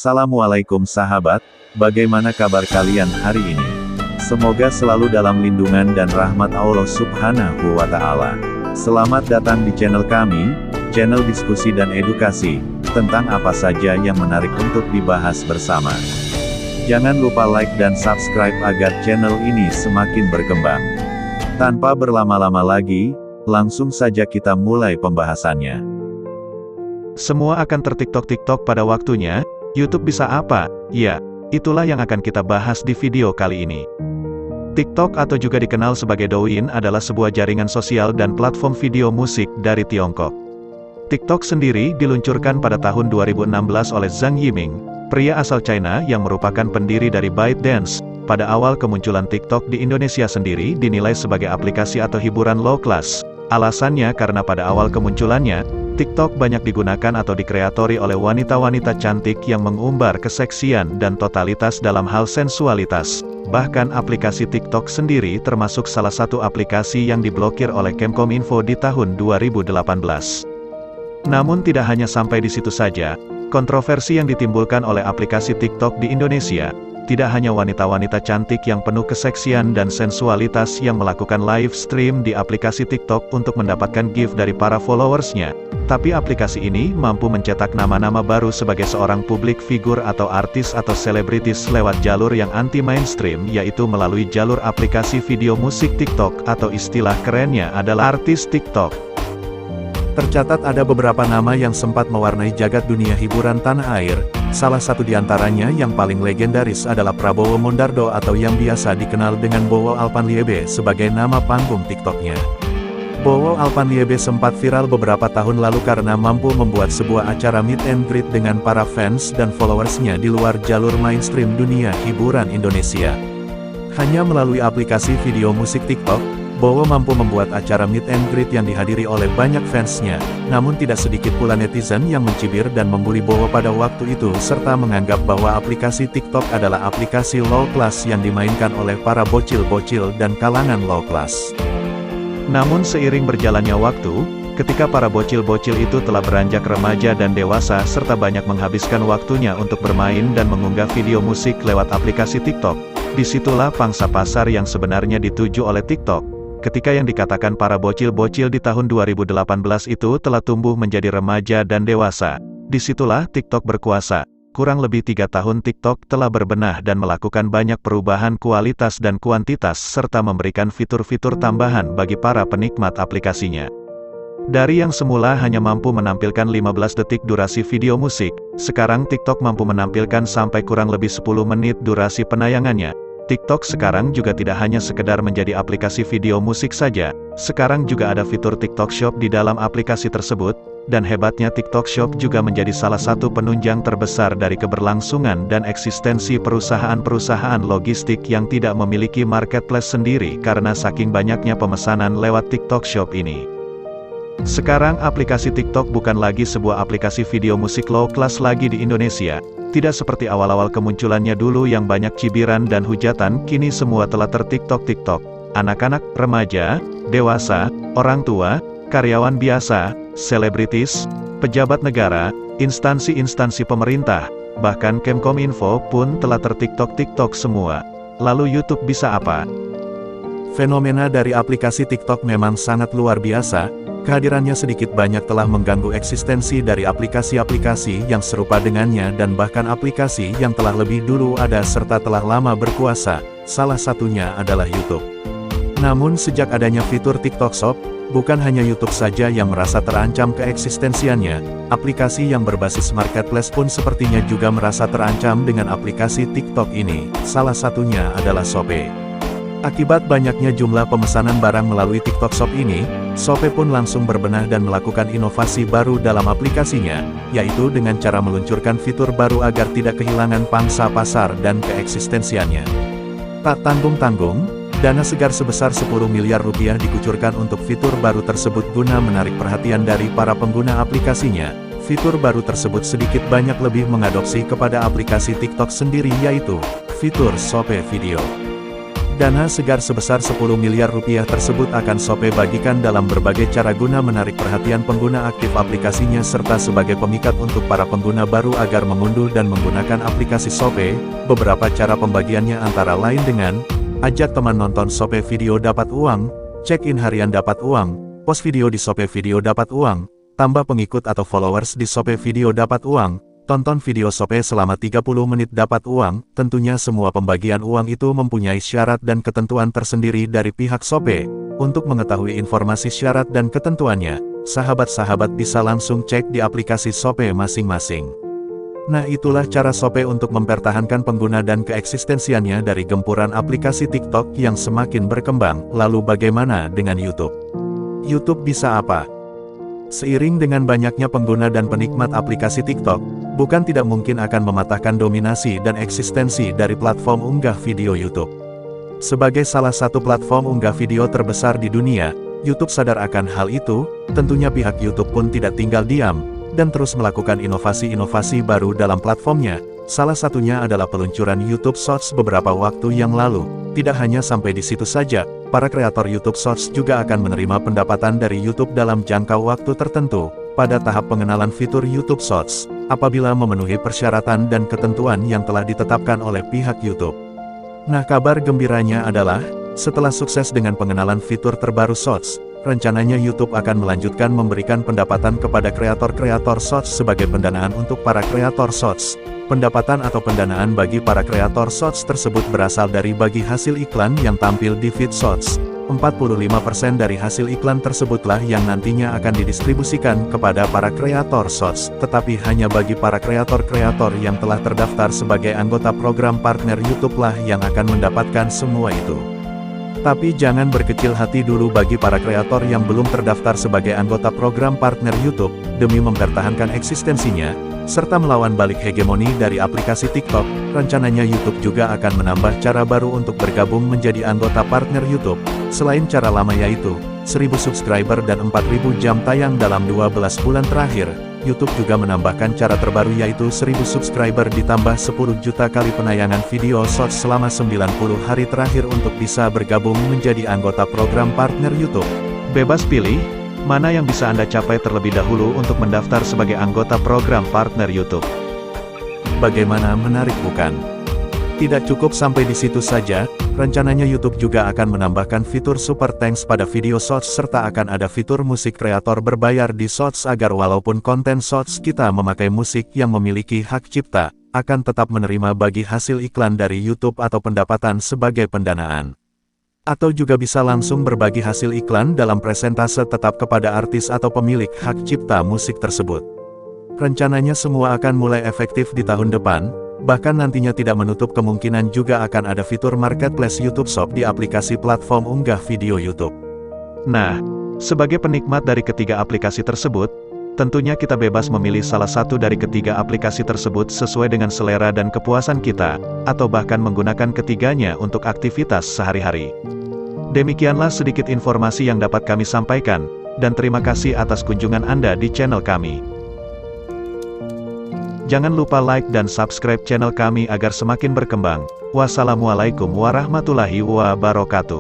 Assalamualaikum sahabat, bagaimana kabar kalian hari ini? Semoga selalu dalam lindungan dan rahmat Allah Subhanahu wa Ta'ala. Selamat datang di channel kami, channel diskusi dan edukasi, tentang apa saja yang menarik untuk dibahas bersama. Jangan lupa like dan subscribe agar channel ini semakin berkembang. Tanpa berlama-lama lagi, langsung saja kita mulai pembahasannya. Semua akan tertiktok-tiktok pada waktunya. YouTube bisa apa? Ya, itulah yang akan kita bahas di video kali ini. TikTok atau juga dikenal sebagai Douyin adalah sebuah jaringan sosial dan platform video musik dari Tiongkok. TikTok sendiri diluncurkan pada tahun 2016 oleh Zhang Yiming, pria asal China yang merupakan pendiri dari ByteDance. Pada awal kemunculan TikTok di Indonesia sendiri dinilai sebagai aplikasi atau hiburan low class. Alasannya karena pada awal kemunculannya, TikTok banyak digunakan atau dikreatori oleh wanita-wanita cantik yang mengumbar keseksian dan totalitas dalam hal sensualitas. Bahkan aplikasi TikTok sendiri termasuk salah satu aplikasi yang diblokir oleh Kemkominfo di tahun 2018. Namun tidak hanya sampai di situ saja, kontroversi yang ditimbulkan oleh aplikasi TikTok di Indonesia, tidak hanya wanita-wanita cantik yang penuh keseksian dan sensualitas yang melakukan live stream di aplikasi TikTok untuk mendapatkan gift dari para followersnya, tapi aplikasi ini mampu mencetak nama-nama baru sebagai seorang publik figur atau artis atau selebritis lewat jalur yang anti-mainstream, yaitu melalui jalur aplikasi video musik TikTok atau istilah kerennya adalah artis TikTok. Tercatat ada beberapa nama yang sempat mewarnai jagat dunia hiburan tanah air. Salah satu di antaranya yang paling legendaris adalah Prabowo Mondardo atau yang biasa dikenal dengan Bowo Alpanliebe sebagai nama panggung TikToknya. Bowo Alpanliebe sempat viral beberapa tahun lalu karena mampu membuat sebuah acara meet and greet dengan para fans dan followersnya di luar jalur mainstream dunia hiburan Indonesia. Hanya melalui aplikasi video musik TikTok, Bowo mampu membuat acara meet and greet yang dihadiri oleh banyak fansnya, namun tidak sedikit pula netizen yang mencibir dan membuli Bowo pada waktu itu serta menganggap bahwa aplikasi TikTok adalah aplikasi low class yang dimainkan oleh para bocil-bocil dan kalangan low class. Namun seiring berjalannya waktu, ketika para bocil-bocil itu telah beranjak remaja dan dewasa serta banyak menghabiskan waktunya untuk bermain dan mengunggah video musik lewat aplikasi TikTok, disitulah pangsa pasar yang sebenarnya dituju oleh TikTok. Ketika yang dikatakan para bocil-bocil di tahun 2018 itu telah tumbuh menjadi remaja dan dewasa, disitulah TikTok berkuasa. Kurang lebih 3 tahun TikTok telah berbenah dan melakukan banyak perubahan kualitas dan kuantitas serta memberikan fitur-fitur tambahan bagi para penikmat aplikasinya. Dari yang semula hanya mampu menampilkan 15 detik durasi video musik, sekarang TikTok mampu menampilkan sampai kurang lebih 10 menit durasi penayangannya. TikTok sekarang juga tidak hanya sekedar menjadi aplikasi video musik saja, sekarang juga ada fitur TikTok Shop di dalam aplikasi tersebut, dan hebatnya TikTok Shop juga menjadi salah satu penunjang terbesar dari keberlangsungan dan eksistensi perusahaan-perusahaan logistik yang tidak memiliki marketplace sendiri karena saking banyaknya pemesanan lewat TikTok Shop ini. Sekarang aplikasi TikTok bukan lagi sebuah aplikasi video musik low class lagi di Indonesia. Tidak seperti awal-awal kemunculannya dulu yang banyak cibiran dan hujatan, kini semua telah tertiktok-tiktok. Anak-anak, remaja, dewasa, orang tua, karyawan biasa, selebritis, pejabat negara, instansi-instansi pemerintah, bahkan Kemkominfo pun telah tertiktok-tiktok semua. Lalu YouTube bisa apa? Fenomena dari aplikasi TikTok memang sangat luar biasa. Kehadirannya sedikit banyak telah mengganggu eksistensi dari aplikasi-aplikasi yang serupa dengannya dan bahkan aplikasi yang telah lebih dulu ada serta telah lama berkuasa, salah satunya adalah YouTube. Namun sejak adanya fitur TikTok Shop, bukan hanya YouTube saja yang merasa terancam keeksistensiannya, aplikasi yang berbasis marketplace pun sepertinya juga merasa terancam dengan aplikasi TikTok ini, salah satunya adalah Shopee. Akibat banyaknya jumlah pemesanan barang melalui TikTok Shop ini, Shopee pun langsung berbenah dan melakukan inovasi baru dalam aplikasinya, yaitu dengan cara meluncurkan fitur baru agar tidak kehilangan pangsa pasar dan keeksistensiannya. Tak tanggung-tanggung, dana segar sebesar 10 miliar rupiah dikucurkan untuk fitur baru tersebut guna menarik perhatian dari para pengguna aplikasinya. Fitur baru tersebut sedikit banyak lebih mengadopsi kepada aplikasi TikTok sendiri, yaitu fitur Shopee Video. Dana segar sebesar 10 miliar rupiah tersebut akan Shopee bagikan dalam berbagai cara guna menarik perhatian pengguna aktif aplikasinya serta sebagai pemikat untuk para pengguna baru agar mengunduh dan menggunakan aplikasi Shopee. Beberapa cara pembagiannya antara lain dengan ajak teman nonton Shopee Video dapat uang, check-in harian dapat uang, post video di Shopee Video dapat uang, tambah pengikut atau followers di Shopee Video dapat uang, tonton video Shopee selama 30 menit dapat uang. Tentunya semua pembagian uang itu mempunyai syarat dan ketentuan tersendiri dari pihak Shopee. Untuk mengetahui informasi syarat dan ketentuannya, sahabat-sahabat bisa langsung cek di aplikasi Shopee masing-masing. Nah, itulah cara Shopee untuk mempertahankan pengguna dan keeksistensiannya dari gempuran aplikasi TikTok yang semakin berkembang. Lalu bagaimana dengan YouTube? YouTube bisa apa? Seiring dengan banyaknya pengguna dan penikmat aplikasi TikTok, bukan tidak mungkin akan mematahkan dominasi dan eksistensi dari platform unggah video YouTube. Sebagai salah satu platform unggah video terbesar di dunia, YouTube sadar akan hal itu. Tentunya pihak YouTube pun tidak tinggal diam, dan terus melakukan inovasi-inovasi baru dalam platformnya. Salah satunya adalah peluncuran YouTube Shorts beberapa waktu yang lalu. Tidak hanya sampai di situ saja, para kreator YouTube Shorts juga akan menerima pendapatan dari YouTube dalam jangka waktu tertentu. Pada tahap pengenalan fitur YouTube Shorts, apabila memenuhi persyaratan dan ketentuan yang telah ditetapkan oleh pihak YouTube. Nah, kabar gembiranya adalah, setelah sukses dengan pengenalan fitur terbaru Shorts, rencananya YouTube akan melanjutkan memberikan pendapatan kepada kreator-kreator Shorts sebagai pendanaan untuk para kreator Shorts. Pendapatan atau pendanaan bagi para kreator Shorts tersebut berasal dari bagi hasil iklan yang tampil di feed Shorts. 45% dari hasil iklan tersebutlah yang nantinya akan didistribusikan kepada para kreator Shorts, tetapi hanya bagi para kreator-kreator yang telah terdaftar sebagai anggota program partner YouTube lah yang akan mendapatkan semua itu. Tapi jangan berkecil hati dulu bagi para kreator yang belum terdaftar sebagai anggota program partner YouTube. Demi mempertahankan eksistensinya, serta melawan balik hegemoni dari aplikasi TikTok, rencananya YouTube juga akan menambah cara baru untuk bergabung menjadi anggota partner YouTube. Selain cara lama yaitu 1000 subscriber dan 4000 jam tayang dalam 12 bulan terakhir, YouTube juga menambahkan cara terbaru yaitu 1000 subscriber ditambah 10 juta kali penayangan video Shorts selama 90 hari terakhir untuk bisa bergabung menjadi anggota program partner YouTube. Bebas pilih, mana yang bisa Anda capai terlebih dahulu untuk mendaftar sebagai anggota program partner YouTube. Bagaimana menarik bukan? Tidak cukup sampai di situ saja, rencananya YouTube juga akan menambahkan fitur Super Thanks pada video Shorts serta akan ada fitur musik kreator berbayar di Shorts agar walaupun konten Shorts kita memakai musik yang memiliki hak cipta, akan tetap menerima bagi hasil iklan dari YouTube atau pendapatan sebagai pendanaan. Atau juga bisa langsung berbagi hasil iklan dalam presentase tetap kepada artis atau pemilik hak cipta musik tersebut. Rencananya semua akan mulai efektif di tahun depan. Bahkan nantinya tidak menutup kemungkinan juga akan ada fitur marketplace YouTube Shop di aplikasi platform unggah video YouTube. Nah, sebagai penikmat dari ketiga aplikasi tersebut, tentunya kita bebas memilih salah satu dari ketiga aplikasi tersebut sesuai dengan selera dan kepuasan kita, atau bahkan menggunakan ketiganya untuk aktivitas sehari-hari. Demikianlah sedikit informasi yang dapat kami sampaikan, dan terima kasih atas kunjungan Anda di channel kami. Jangan lupa like dan subscribe channel kami agar semakin berkembang. Wassalamualaikum warahmatullahi wabarakatuh.